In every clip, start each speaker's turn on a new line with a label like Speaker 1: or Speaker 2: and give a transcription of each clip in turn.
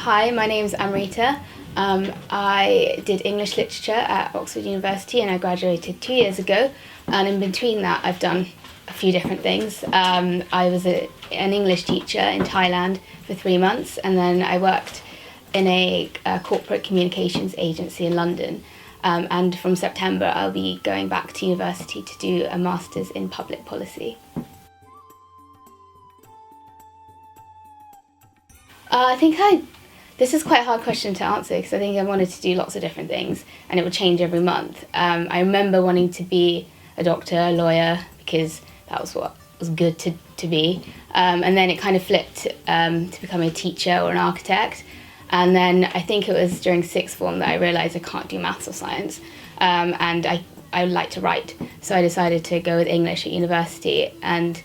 Speaker 1: Hi, my name's Amrita. I did English literature at Oxford University and I graduated 2 years ago. And in between that, I've done a few different things. I was an English teacher in Thailand for 3 months, and then I worked in a corporate communications agency in London. And from September, I'll be going back to university to do a master's in public policy. This is quite a hard question to answer because I think I wanted to do lots of different things and it would change every month. I remember wanting to be a doctor, a lawyer, because that was what was good to be. And then it kind of flipped to become a teacher or an architect. And then I think it was during sixth form that I realised I can't do maths or science. And I would like to write. So I decided to go with English at university. And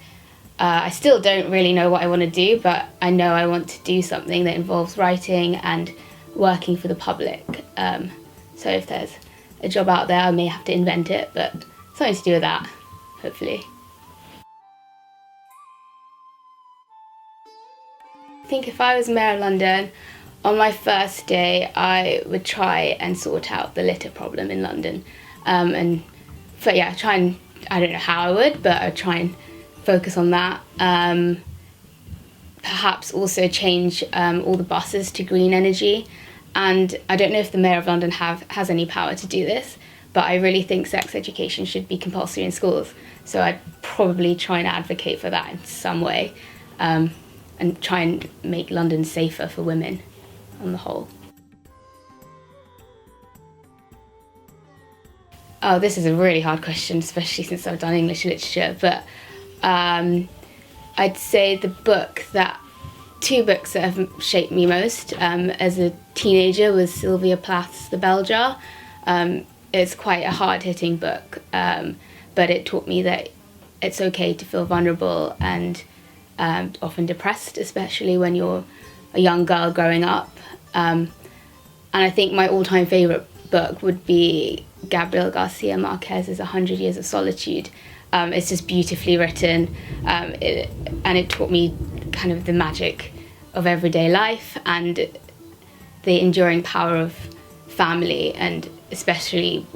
Speaker 1: I still don't really know what I want to do, but I know I want to do something that involves writing and working for the public. So if there's a job out there, I may have to invent it, but something to do with that, hopefully. I think if I was Mayor of London, on my first day, I would try and sort out the litter problem in London. I don't know how I would, but I'd try and focus on that. Perhaps also change all the buses to green energy. And I don't know if the Mayor of London has any power to do this, but I really think sex education should be compulsory in schools. So I'd probably try and advocate for that in some way, and try and make London safer for women on the whole. Oh, this is a really hard question, especially since I've done English literature, but I'd say two books that have shaped me most as a teenager was Sylvia Plath's The Bell Jar. It's quite a hard-hitting book, but it taught me that it's okay to feel vulnerable and often depressed, especially when you're a young girl growing up. And I think my all-time favourite book would be Gabriel Garcia Marquez's 100 Years of Solitude. It's just beautifully written, and it taught me kind of the magic of everyday life and the enduring power of family, and especially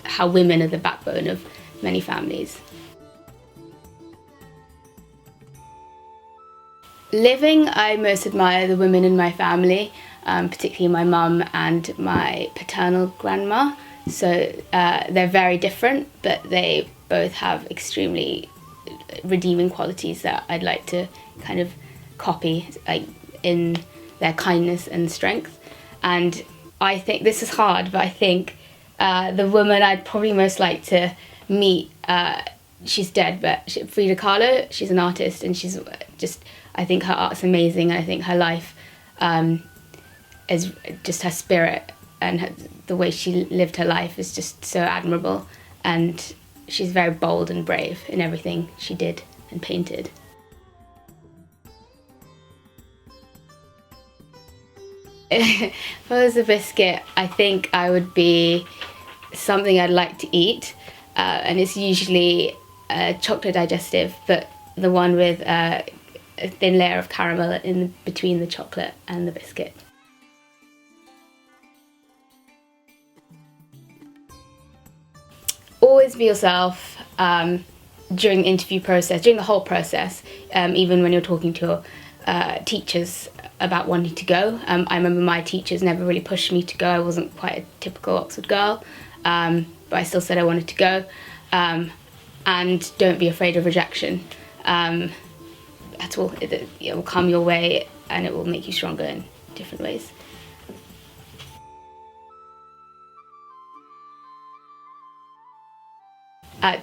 Speaker 1: how women are the backbone of many families. Living, I most admire the women in my family, particularly my mum and my paternal grandma. So they're very different, but they both have extremely redeeming qualities that I'd like to kind of copy, like in their kindness and strength. And I think this is hard, but I think the woman I'd probably most like to meet, she's dead, but Frida Kahlo, she's an artist, and she's just, I think her art's amazing, and I think her life is just her spirit and the way she lived her life is just so admirable, and she's very bold and brave in everything she did and painted. If I was a biscuit, I think I would be something I'd like to eat, and it's usually chocolate digestive, but the one with a thin layer of caramel in between the chocolate and the biscuit. Always be yourself during the interview process, during the whole process, even when you're talking to teachers about wanting to go. I remember my teachers never really pushed me to go. I wasn't quite a typical Oxford girl, but I still said I wanted to go. And don't be afraid of rejection at all. It will come your way and it will make you stronger in different ways.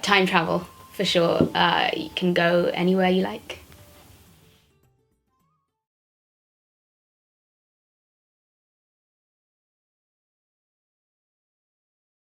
Speaker 1: Time travel, for sure. You can go anywhere you like.